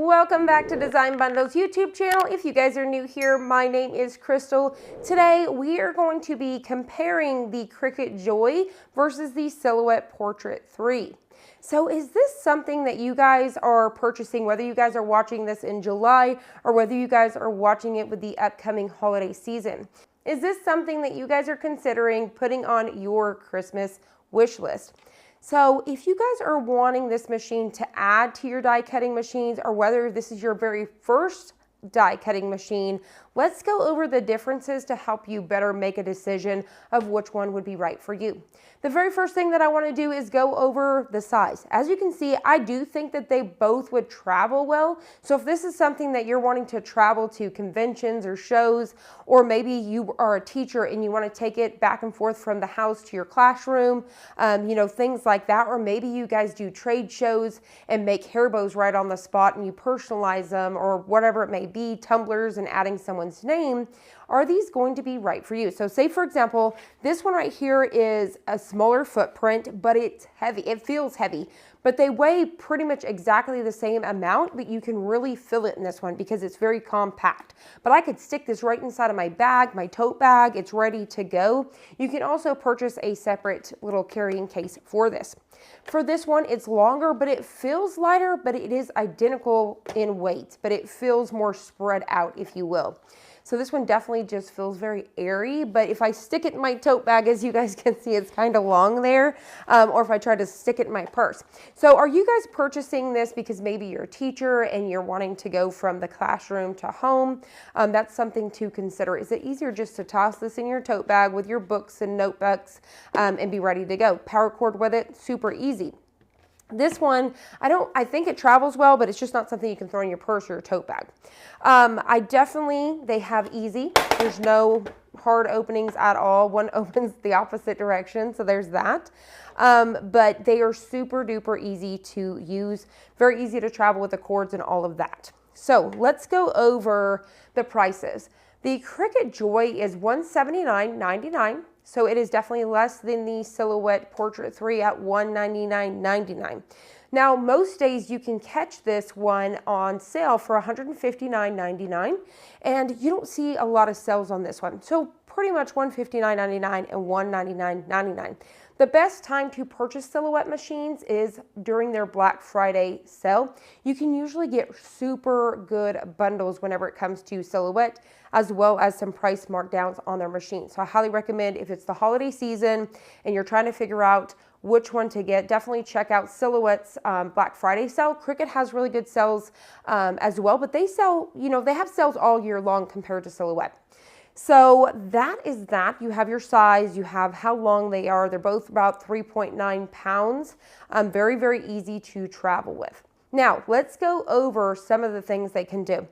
Welcome back to Design Bundles YouTube channel. If you guys are new here, my name is Crystal. Today we are going to be comparing the Cricut Joy versus the Silhouette Portrait 3. So is this something that you guys are purchasing, whether you guys are watching this in July or whether you guys are watching it with the upcoming holiday season? Is this something that you guys are considering putting on your Christmas wish list? So if you guys are wanting this machine to add to your die cutting machines, or whether this is your very first die cutting machine, let's go over the differences to help you better make a decision of which one would be right for you. The very first thing that I want to do is go over the size. As you can see, I do think that they both would travel well. So if this is something that you're wanting to travel to conventions or shows, or maybe you are a teacher and you want to take it back and forth from the house to your classroom, things like that, or maybe you guys do trade shows and make hair bows right on the spot and you personalize them, or whatever it may be, tumblers and adding someone's name, are these going to be right for you? So say, for example, this one right here is a smaller footprint, but it's heavy. It feels heavy, but they weigh pretty much exactly the same amount, but you can really feel it in this one because it's very compact. But I could stick this right inside of my bag, my tote bag. It's ready to go. You can also purchase a separate little carrying case for this. For this one, it's longer, but it feels lighter, but it is identical in weight, but it feels more spread out, if you will. So this one definitely just feels very airy, but if I stick it in my tote bag, as you guys can see, it's kind of long there, or if I try to stick it in my purse. So are you guys purchasing this because maybe you're a teacher and you're wanting to go from the classroom to home? That's something to consider. Is it easier just to toss this in your tote bag with your books and notebooks and be ready to go? Power cord with it, super easy. This one, I think it travels well, but it's just not something you can throw in your purse or your tote bag. They have easy. There's no hard openings at all. One opens the opposite direction, so there's that. But they are super duper easy to use, very easy to travel with the cords and all of that. So let's go over the prices. The Cricut Joy is $179.99. So it is definitely less than the Silhouette Portrait 3 at $199.99. Now, most days you can catch this one on sale for $159.99, and you don't see a lot of sales on this one. So pretty much $159.99 and $199.99. The best time to purchase Silhouette machines is during their Black Friday sale. You can usually get super good bundles whenever it comes to Silhouette, as well as some price markdowns on their machines. So I highly recommend, if it's the holiday season and you're trying to figure out which one to get, definitely check out Silhouette's Black Friday sale. Cricut has really good sales as well, but they sell, they have sales all year long compared to Silhouette. So that is that. You have your size, you have how long they are. They're both about 3.9 pounds. Very, very easy to travel with. Now, let's go over some of the things they can do.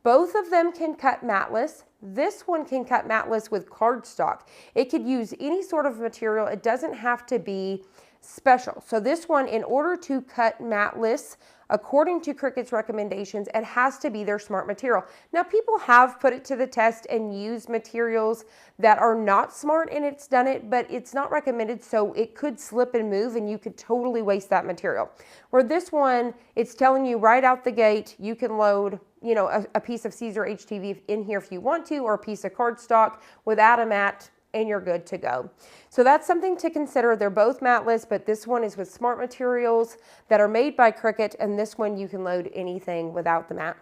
Both of them can cut matless. This one can cut matless with cardstock. It could use any sort of material. It doesn't have to be special. So this one, in order to cut matless, according to Cricut's recommendations, it has to be their smart material. Now, people have put it to the test and used materials that are not smart and it's done it, but it's not recommended, so it could slip and move and you could totally waste that material. Where this one, it's telling you right out the gate, you can load a piece of Caesar HTV in here if you want to, or a piece of cardstock without a mat, and you're good to go. So that's something to consider. They're both matless, but this one is with smart materials that are made by Cricut, and this one you can load anything without the mat.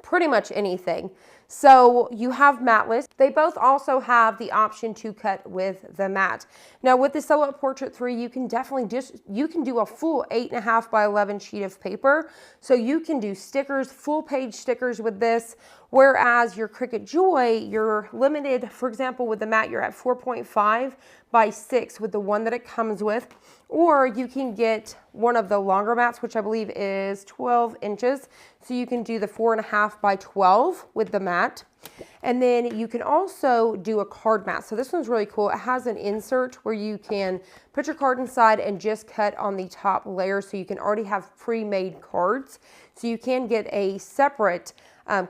Pretty much anything. So you have matless. They both also have the option to cut with the mat. Now with the Silhouette Portrait 3, you can definitely you can do a full 8.5 by 11 sheet of paper. So you can do stickers, full page stickers with this. Whereas your Cricut Joy, you're limited, for example, with the mat, you're at 4.5 by 6 with the one that it comes with. Or you can get one of the longer mats, which I believe is 12 inches. So you can do the 4.5 by 12 with the mat. And then you can also do a card mat. So this one's really cool. It has an insert where you can put your card inside and just cut on the top layer. So you can already have pre-made cards. So you can get a separate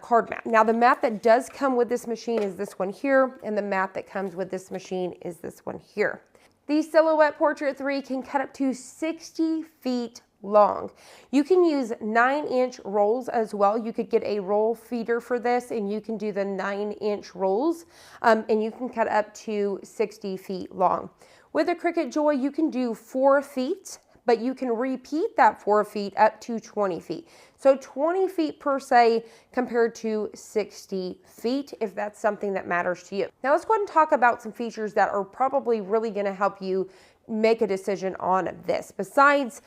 card mat. Now the mat that does come with this machine is this one here, and the mat that comes with this machine is this one here. The Silhouette Portrait 3 can cut up to 60 feet long. You can use 9-inch rolls as well. You could get a roll feeder for this and you can do the 9-inch rolls and you can cut up to 60 feet long. With a Cricut Joy, you can do 4 feet, but you can repeat that 4 feet up to 20 feet. So 20 feet per se compared to 60 feet if that's something that matters to you. Now let's go ahead and talk about some features that are probably really going to help you make a decision on this. Besides,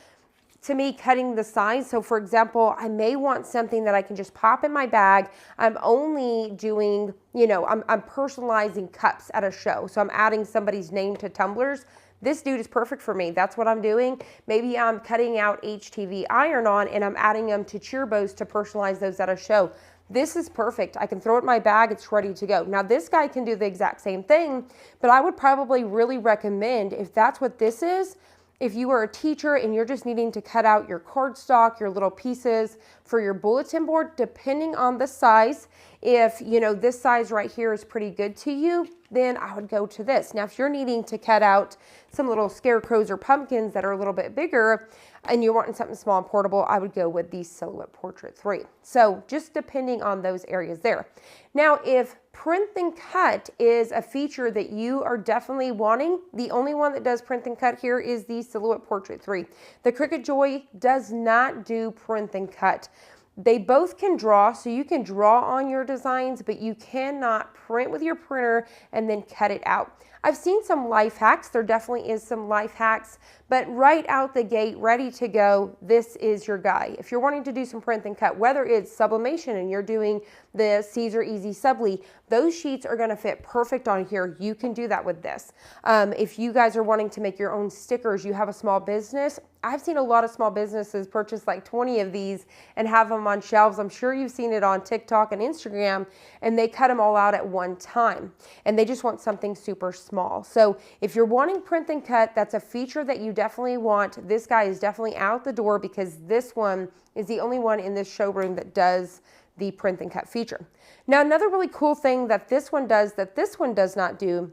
to me, cutting the size. So for example, I may want something that I can just pop in my bag. I'm only doing, I'm personalizing cups at a show. So I'm adding somebody's name to tumblers. This dude is perfect for me. That's what I'm doing. Maybe I'm cutting out HTV iron-on and I'm adding them to cheer bows to personalize those at a show. This is perfect. I can throw it in my bag. It's ready to go. Now this guy can do the exact same thing, but I would probably really recommend, if that's what this is, if you are a teacher and you're just needing to cut out your cardstock, your little pieces for your bulletin board, depending on the size, if this size right here is pretty good to you, then I would go to this. Now, if you're needing to cut out some little scarecrows or pumpkins that are a little bit bigger and you're wanting something small and portable, I would go with the Silhouette Portrait 3. So just depending on those areas there. Now, if print and cut is a feature that you are definitely wanting, the only one that does print and cut here is the Silhouette Portrait 3. The Cricut Joy does not do print and cut. They both can draw, so you can draw on your designs, but you cannot print with your printer and then cut it out. I've seen some life hacks. There definitely is some life hacks, but right out the gate, ready to go, this is your guy. If you're wanting to do some print and cut, whether it's sublimation and you're doing the Caesar Easy Subli, those sheets are gonna fit perfect on here. You can do that with this. If you guys are wanting to make your own stickers, you have a small business, I've seen a lot of small businesses purchase like 20 of these and have them on shelves. I'm sure you've seen it on TikTok and Instagram, and they cut them all out at one time. And they just want something super small. So if you're wanting print and cut, that's a feature that you definitely want. This guy is definitely out the door because this one is the only one in this showroom that does the print and cut feature. Now, another really cool thing that this one does that this one does not do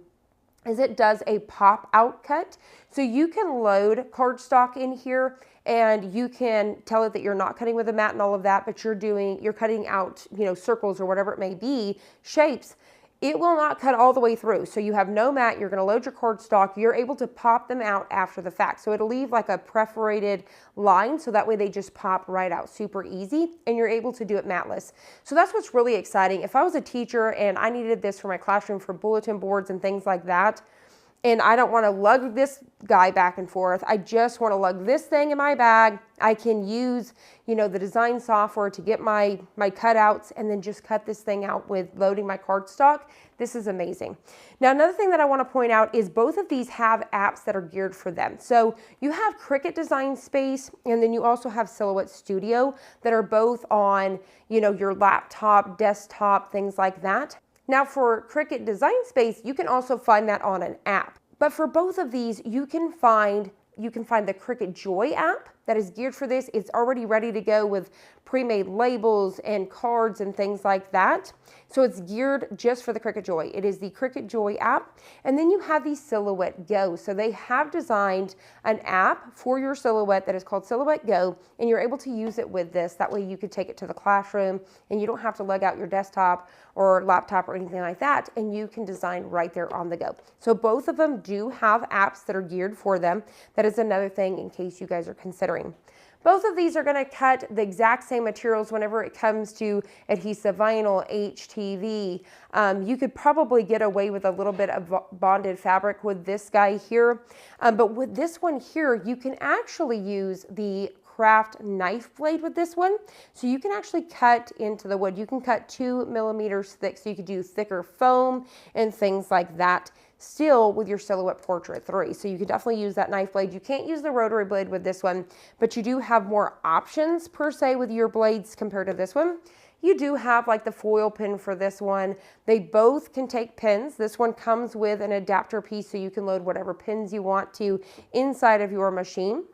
is it does a pop out cut. So you can load cardstock in here and you can tell it that you're not cutting with a mat and all of that, but you're cutting out, circles or whatever it may be, shapes. It will not cut all the way through. So you have no mat, you're gonna load your cardstock, you're able to pop them out after the fact. So it'll leave like a perforated line, so that way they just pop right out super easy, and you're able to do it matless. So that's what's really exciting. If I was a teacher and I needed this for my classroom for bulletin boards and things like that, and I don't want to lug this guy back and forth. I just want to lug this thing in my bag. I can use, the design software to get my cutouts and then just cut this thing out with loading my cardstock. This is amazing. Now, another thing that I want to point out is both of these have apps that are geared for them. So you have Cricut Design Space, and then you also have Silhouette Studio that are both on, your laptop, desktop, things like that. Now for Cricut Design Space, you can also find that on an app. But for both of these, you can find the Cricut Joy app that is geared for this. It's already ready to go with pre-made labels and cards and things like that. So it's geared just for the Cricut Joy. It is the Cricut Joy app. And then you have the Silhouette Go. So they have designed an app for your Silhouette that is called Silhouette Go, and you're able to use it with this. That way you could take it to the classroom and you don't have to lug out your desktop or laptop or anything like that, and you can design right there on the go. So both of them do have apps that are geared for them. That is another thing in case you guys are considering. Both of these are going to cut the exact same materials whenever it comes to adhesive vinyl, HTV. You could probably get away with a little bit of bonded fabric with this guy here. But with this one here, you can actually use the craft knife blade with this one. So you can actually cut into the wood. You can cut 2 millimeters thick, so you could do thicker foam and things like that, still with your Silhouette Portrait 3. So you can definitely use that knife blade. You can't use the rotary blade with this one, but you do have more options per se with your blades compared to this one. You do have like the foil pin for this one. They both can take pins. This one comes with an adapter piece, so you can load whatever pins you want to inside of your machine.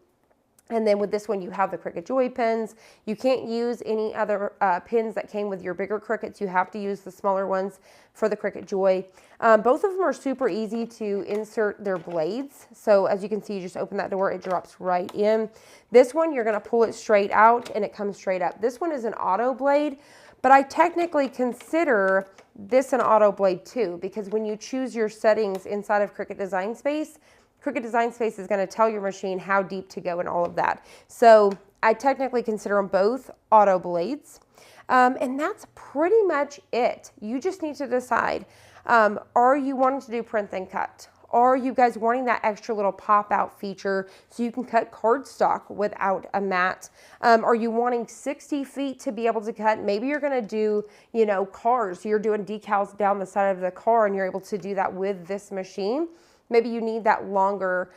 And then with this one, you have the Cricut Joy pins. You can't use any other pins that came with your bigger Cricuts. You have to use the smaller ones for the Cricut Joy. Both of them are super easy to insert their blades. So as you can see, you just open that door, it drops right in. This one, you're gonna pull it straight out and it comes straight up. This one is an auto blade, but I technically consider this an auto blade too, because when you choose your settings inside of Cricut Design Space, Cricut Design Space is going to tell your machine how deep to go and all of that. So I technically consider them both auto blades. And that's pretty much it. You just need to decide, are you wanting to do print and cut? Are you guys wanting that extra little pop out feature so you can cut cardstock without a mat? Are you wanting 60 feet to be able to cut? Maybe you're going to do, you know, cars. You're doing decals down the side of the car and you're able to do that with this machine. Maybe you need that longer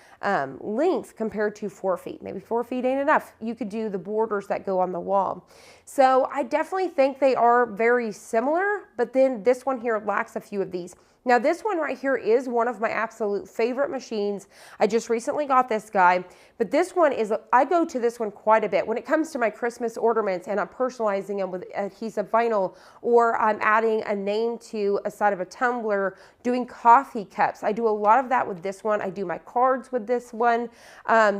length compared to 4 feet. Maybe 4 feet ain't enough. You could do the borders that go on the wall. So I definitely think they are very similar, but then this one here lacks a few of these. Now this one right here is one of my absolute favorite machines. I just recently got this guy, but this one is, I go to this one quite a bit. When it comes to my Christmas ornaments and I'm personalizing them with adhesive vinyl, or I'm adding a name to a side of a tumbler, doing coffee cups. I do a lot of that with this one. I do my cards with this one.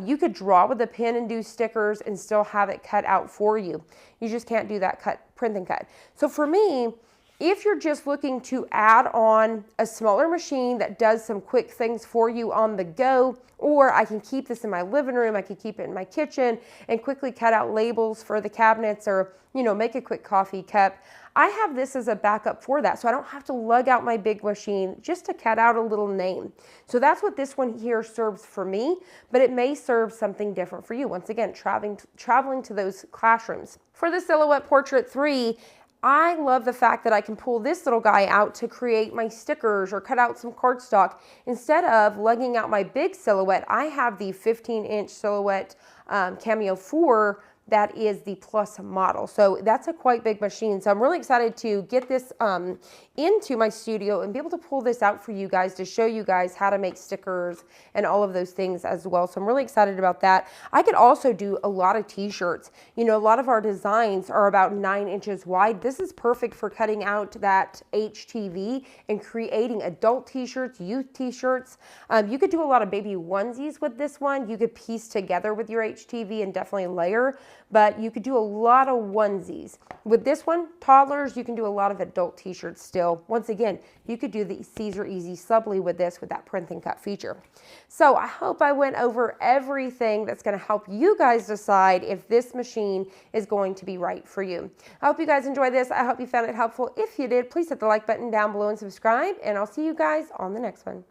You could draw with a pen and do stickers and still have it cut out for you. You just can't do that print and cut. So for me, if you're just looking to add on a smaller machine that does some quick things for you on the go, or I can keep this in my living room, I can keep it in my kitchen and quickly cut out labels for the cabinets, or, you know, make a quick coffee cup, I have this as a backup for that. So I don't have to lug out my big machine just to cut out a little name. So that's what this one here serves for me, but it may serve something different for you. Once again, traveling to those classrooms. For the Silhouette Portrait 3, I love the fact that I can pull this little guy out to create my stickers or cut out some cardstock. Instead of lugging out my big Silhouette, I have the 15-inch Silhouette Cameo 4 that is the Plus model. So that's a quite big machine. So I'm really excited to get this into my studio and be able to pull this out for you guys to show you guys how to make stickers and all of those things as well. So I'm really excited about that. I could also do a lot of t-shirts. You know, a lot of our designs are about 9 inches wide. This is perfect for cutting out that HTV and creating adult t-shirts, youth t-shirts. You could do a lot of baby onesies with this one. You could piece together with your HTV and definitely layer, but you could do a lot of onesies. With this one, toddlers, you can do a lot of adult t-shirts still. Once again, you could do the Caesar Easy Subly with this, with that print and cut feature. So I hope I went over everything that's going to help you guys decide if this machine is going to be right for you. I hope you guys enjoyed this. I hope you found it helpful. If you did, please hit the like button down below and subscribe, and I'll see you guys on the next one.